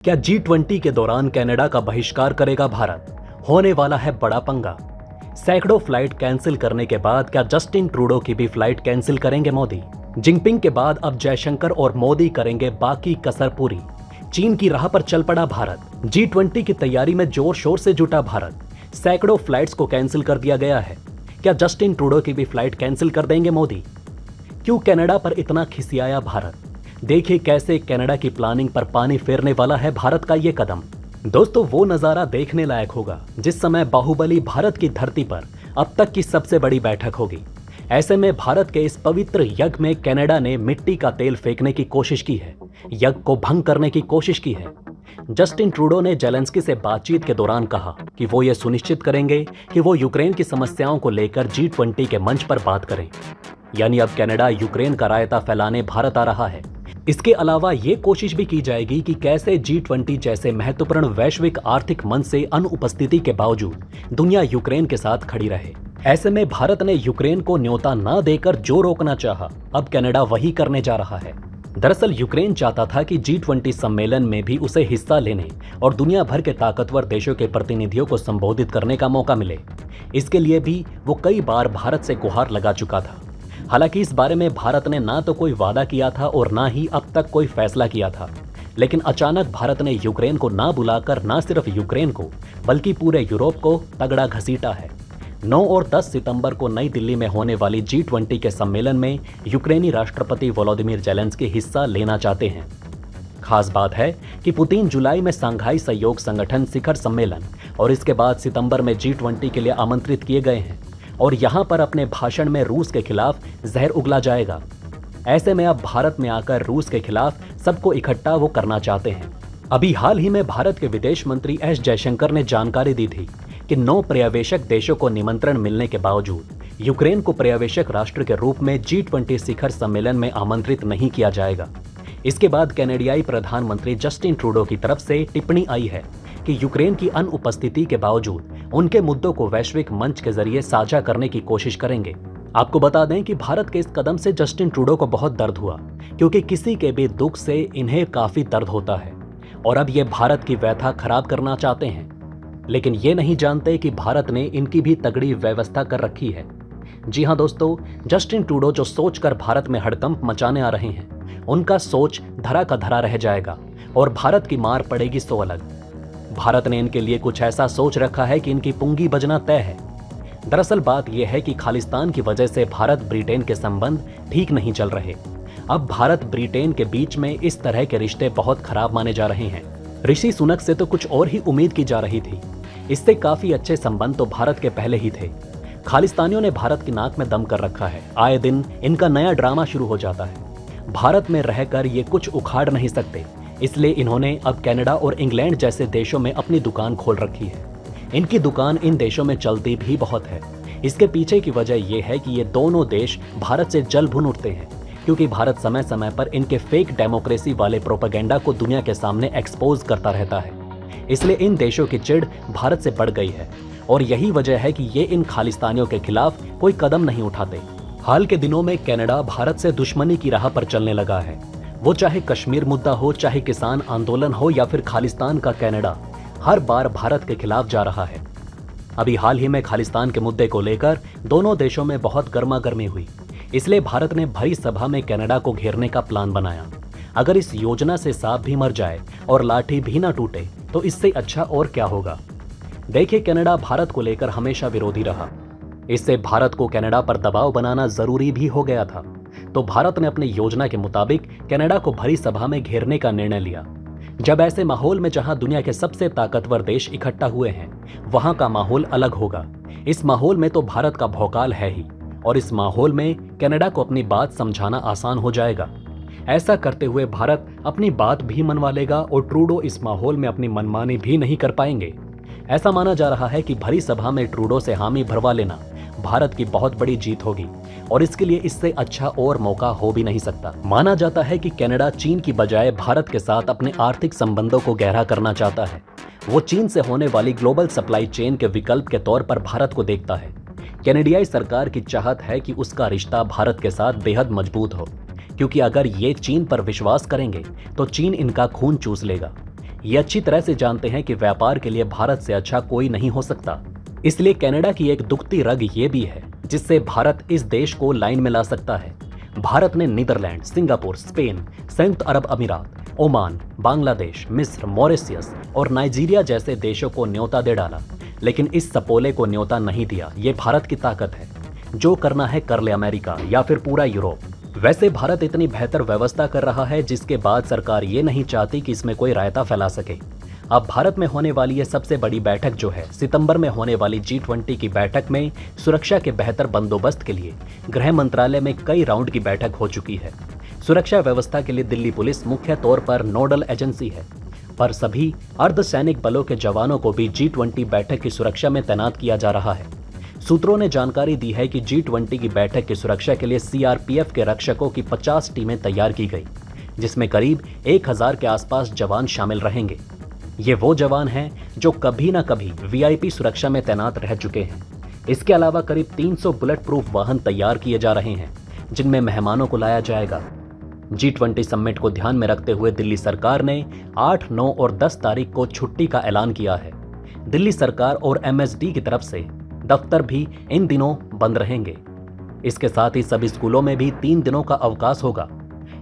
क्या G20 के दौरान कनाडा का बहिष्कार करेगा भारत? होने वाला है बड़ा पंगा। सैकड़ों फ्लाइट कैंसिल करने के बाद क्या जस्टिन ट्रूडो की भी फ्लाइट कैंसिल करेंगे मोदी? जिनपिंग के बाद अब जयशंकर और मोदी करेंगे बाकी कसर पूरी। चीन की राह पर चल पड़ा भारत। G20 की तैयारी में जोर शोर से जुटा भारत। सैकड़ों फ्लाइट्स को कैंसिल कर दिया गया है। क्या जस्टिन ट्रूडो की भी फ्लाइट कैंसिल कर देंगे मोदी? क्यों कनाडा पर इतना खिसियाया भारत? देखिए कैसे कनाडा की प्लानिंग पर पानी फेरने वाला है भारत का ये कदम। दोस्तों, वो नजारा देखने लायक होगा जिस समय बाहुबली भारत की धरती पर अब तक की सबसे बड़ी बैठक होगी। ऐसे में भारत के इस पवित्र यज्ञ में कनाडा ने मिट्टी का तेल फेंकने की कोशिश की है, यज्ञ को भंग करने की कोशिश की है। जस्टिन ट्रूडो ने जेलेंस्की से बातचीत के दौरान कहा कि वो ये सुनिश्चित करेंगे कि वो यूक्रेन की समस्याओं को लेकर G20 के मंच पर बात करें। यानी अब कनाडा यूक्रेन का रायता फैलाने भारत आ रहा है। इसके अलावा ये कोशिश भी की जाएगी कि कैसे G20 जैसे महत्वपूर्ण वैश्विक आर्थिक मंच से अनुपस्थिति के बावजूद दुनिया यूक्रेन के साथ खड़ी रहे। ऐसे में भारत ने यूक्रेन को न्योता न देकर जो रोकना चाहा, अब कनाडा वही करने जा रहा है। दरअसल यूक्रेन चाहता था कि G20 सम्मेलन में भी उसे हिस्सा लेने और दुनिया भर के ताकतवर देशों के प्रतिनिधियों को संबोधित करने का मौका मिले। इसके लिए भी वो कई बार भारत से गुहार लगा चुका था। हालांकि इस बारे में भारत ने ना तो कोई वादा किया था और ना ही अब तक कोई फैसला किया था, लेकिन अचानक भारत ने यूक्रेन को ना बुलाकर ना सिर्फ यूक्रेन को बल्कि पूरे यूरोप को तगड़ा घसीटा है। 9 और 10 सितंबर को नई दिल्ली में होने वाली G20 के सम्मेलन में यूक्रेनी राष्ट्रपति वोलोदिमीर जेलेंस्की हिस्सा लेना चाहते हैं। खास बात है कि पुतिन जुलाई में शंघाई सहयोग संगठन शिखर सम्मेलन और इसके बाद सितंबर में G20 के लिए आमंत्रित किए गए हैं और यहां पर अपने भाषण में रूस के खिलाफ जहर उगला जाएगा। ऐसे में अब भारत में आकर रूस के खिलाफ सबको इकट्ठा वो करना चाहते हैं। अभी हाल ही में भारत के विदेश मंत्री एस जयशंकर ने जानकारी दी थी कि 9 पर्यवेक्षक देशों को निमंत्रण मिलने के बावजूद यूक्रेन को पर्यवेक्षक राष्ट्र के रूप में G20 शिखर सम्मेलन में आमंत्रित नहीं किया जाएगा। इसके बाद कनाडियाई प्रधानमंत्री जस्टिन ट्रूडो की तरफ से टिप्पणी आई है कि यूक्रेन की अनुपस्थिति के बावजूद उनके मुद्दों को वैश्विक मंच के जरिए साझा करने की कोशिश करेंगे। आपको बता दें कि भारत के इस कदम से जस्टिन ट्रूडो को बहुत दर्द हुआ, क्योंकि किसी के भी दुख से इन्हें काफी दर्द होता है और अब ये भारत की व्यथा खराब करना चाहते हैं, लेकिन ये नहीं जानते कि भारत ने इनकी भी तगड़ी व्यवस्था कर रखी है। जी हाँ दोस्तों, जस्टिन ट्रूडो जो सोचकर भारत में हड़कंप मचाने आ रहे हैं, उनका सोच धरा का धरा रह जाएगा और भारत की मार पड़ेगी सो अलग। भारत ने इनके लिए कुछ ऐसा सोच रखा है कि इनकी पुंगी बजना तय है। दरअसल बात यह है कि खालिस्तान की वजह से भारत ब्रिटेन के संबंध ठीक नहीं चल रहे। अब भारत ब्रिटेन के बीच में इस तरह के रिश्ते बहुत खराब माने जा रहे हैं। ऋषि सुनक से तो कुछ और ही उम्मीद की जा रही थी। इससे काफी अच्छे संबंध तो भारत के पहले ही थे। खालिस्तानियों ने भारत की नाक में दम कर रखा है। आए दिन इनका नया ड्रामा शुरू हो जाता है। भारत में रहकर ये कुछ उखाड़ नहीं सकते, इसलिए इन्होंने अब कनाडा और इंग्लैंड जैसे देशों में अपनी दुकान खोल रखी है। इनकी दुकान इन देशों में चलती भी बहुत है। इसके पीछे की वजह यह है कि ये दोनों देश भारत से जल भुन उठते हैं, क्योंकि भारत समय समय पर इनके फेक डेमोक्रेसी वाले प्रोपेगेंडा को दुनिया के सामने एक्सपोज करता रहता है। इसलिए इन देशों की चिढ़ भारत से बढ़ गई है और यही वजह है कि ये इन खालिस्तानियों के खिलाफ कोई कदम नहीं उठाते। हाल के दिनों में कनाडा भारत से दुश्मनी की राह पर चलने लगा है। वो चाहे कश्मीर मुद्दा हो, चाहे किसान आंदोलन हो या फिर खालिस्तान का कनाडा, हर बार भारत के खिलाफ जा रहा है। अभी हाल ही में खालिस्तान के मुद्दे को लेकर दोनों देशों में बहुत गर्मागर्मी हुई। इसलिए भारत ने भरी सभा में कनाडा को घेरने का प्लान बनाया। अगर इस योजना से सांप भी मर जाए और लाठी भी ना टूटे तो इससे अच्छा और क्या होगा। देखिए, कनाडा भारत को लेकर हमेशा विरोधी रहा। इससे भारत को कनाडा पर दबाव बनाना जरूरी भी हो गया था। तो भारत ने अपनी योजना के मुताबिक कनाडा को भरी सभा में घेरने का निर्णय लिया। जब ऐसे माहौल में जहां दुनिया के सबसे ताकतवर देश इकट्ठा हुए हैं, वहां का माहौल अलग होगा। इस माहौल में तो भारत का भौकाल है ही, और इस माहौल में कनाडा को अपनी बात समझाना आसान हो जाएगा। ऐसा करते हुए भारत अपनी बात भी मनवा लेगा और ट्रूडो इस माहौल में अपनी मनमानी भी नहीं कर पाएंगे। ऐसा माना जा रहा है कि भरी सभा में ट्रूडो से हामी भरवा लेना भारत की बहुत बड़ी जीत होगी और इसके लिए इससे अच्छा और मौका हो भी नहीं सकता। माना जाता है कि कनाडा चीन की बजाय भारत के साथ अपने आर्थिक संबंधों को गहरा करना चाहता है। वो चीन से होने वाली ग्लोबल सप्लाई चेन के विकल्प के तौर पर भारत को देखता है। कनाडियाई सरकार की चाहत है कि उसका रिश्ता भारत के साथ बेहद मजबूत हो, क्योंकि अगर ये चीन पर विश्वास करेंगे तो चीन इनका खून चूस लेगा। ये अच्छी तरह से जानते हैं कि व्यापार के लिए भारत से अच्छा कोई नहीं हो सकता। इसलिए कनाडा की एक दुखती रग ये भी है जिससे भारत इस देश को लाइन में ला सकता है। भारत ने नीदरलैंड, सिंगापुर, स्पेन, संयुक्त अरब अमीरात, ओमान, बांग्लादेश, मिस्र, मॉरिशस और नाइजीरिया जैसे देशों को न्योता दे डाला, लेकिन इस सपोले को न्योता नहीं दिया। ये भारत की ताकत है। जो करना है कर ले अमेरिका या फिर पूरा यूरोप। वैसे भारत इतनी बेहतर व्यवस्था कर रहा है जिसके बाद सरकार ये नहीं चाहती कि इसमें कोई रायता फैला सके। अब भारत में होने वाली ये सबसे बड़ी बैठक जो है सितंबर में होने वाली G20 की बैठक में सुरक्षा के बेहतर बंदोबस्त के लिए गृह मंत्रालय में कई राउंड की बैठक हो चुकी है। सुरक्षा व्यवस्था के लिए दिल्ली पुलिस मुख्य तौर पर नोडल एजेंसी है, पर सभी अर्धसैनिक बलों के जवानों को भी G20 बैठक की सुरक्षा में तैनात किया जा रहा है। सूत्रों ने जानकारी दी है कि G20 की बैठक की सुरक्षा के लिए CRPF के रक्षकों की 50 टीमें तैयार की गई, जिसमें करीब 1000 के आसपास जवान शामिल रहेंगे। ये वो जवान हैं जो कभी ना कभी VIP सुरक्षा में तैनात रह चुके हैं। इसके अलावा करीब 300 बुलेट प्रूफ वाहन तैयार किए जा रहे हैं जिनमें मेहमानों को लाया जाएगा। G20 समिट को ध्यान में रखते हुए दिल्ली सरकार ने 8, 9 और 10 तारीख को छुट्टी का ऐलान किया है। दिल्ली सरकार और MSD की तरफ से दफ्तर भी इन दिनों बंद रहेंगे। इसके साथ ही सभी स्कूलों में भी 3 दिनों का अवकाश होगा।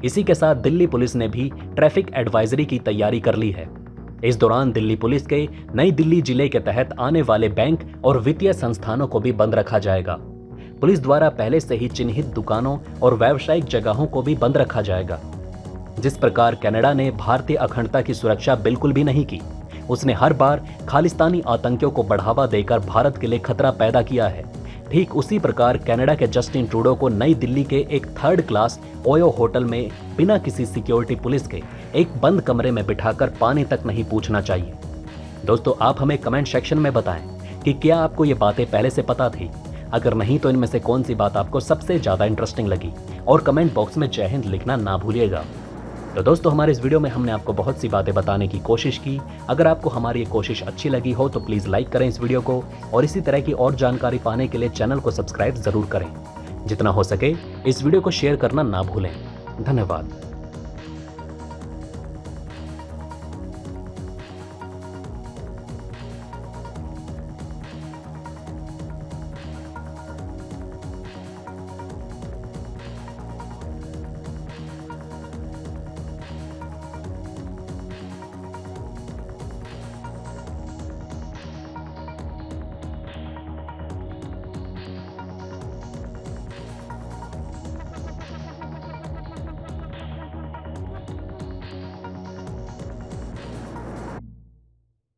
इसी के साथ दिल्ली पुलिस ने भी ट्रैफिक एडवाइजरी की तैयारी कर ली है। इस दौरान दिल्ली पुलिस के नई दिल्ली जिले के तहत आने वाले बैंक और वित्तीय संस्थानों को भी बंद रखा जाएगा। पुलिस द्वारा पहले से ही चिन्हित दुकानों और व्यावसायिक जगहों को भी बंद रखा जाएगा। जिस प्रकार कनाडा ने भारतीय अखंडता की सुरक्षा बिल्कुल भी नहीं की, उसने हर बार खालिस्तानी आतंकियों को बढ़ावा देकर भारत के लिए खतरा पैदा किया है। ठीक उसी प्रकार कनाडा के जस्टिन ट्रूडो को नई दिल्ली के एक 3rd क्लास ओयो होटल में बिना किसी सिक्योरिटी पुलिस के एक बंद कमरे में बिठाकर पानी तक नहीं पूछना चाहिए। दोस्तों, आप हमें कमेंट सेक्शन में बताएं कि क्या आपको ये बातें पहले से पता थी। अगर नहीं तो इनमें से कौन सी बात आपको सबसे ज्यादा इंटरेस्टिंग लगी, और कमेंट बॉक्स में जय हिंद लिखना ना भूलिएगा। तो दोस्तों, हमारे इस वीडियो में हमने आपको बहुत सी बातें बताने की कोशिश की। अगर आपको हमारी ये कोशिश अच्छी लगी हो तो प्लीज़ लाइक करें इस वीडियो को, और इसी तरह की और जानकारी पाने के लिए चैनल को सब्सक्राइब जरूर करें। जितना हो सके इस वीडियो को शेयर करना ना भूलें। धन्यवाद।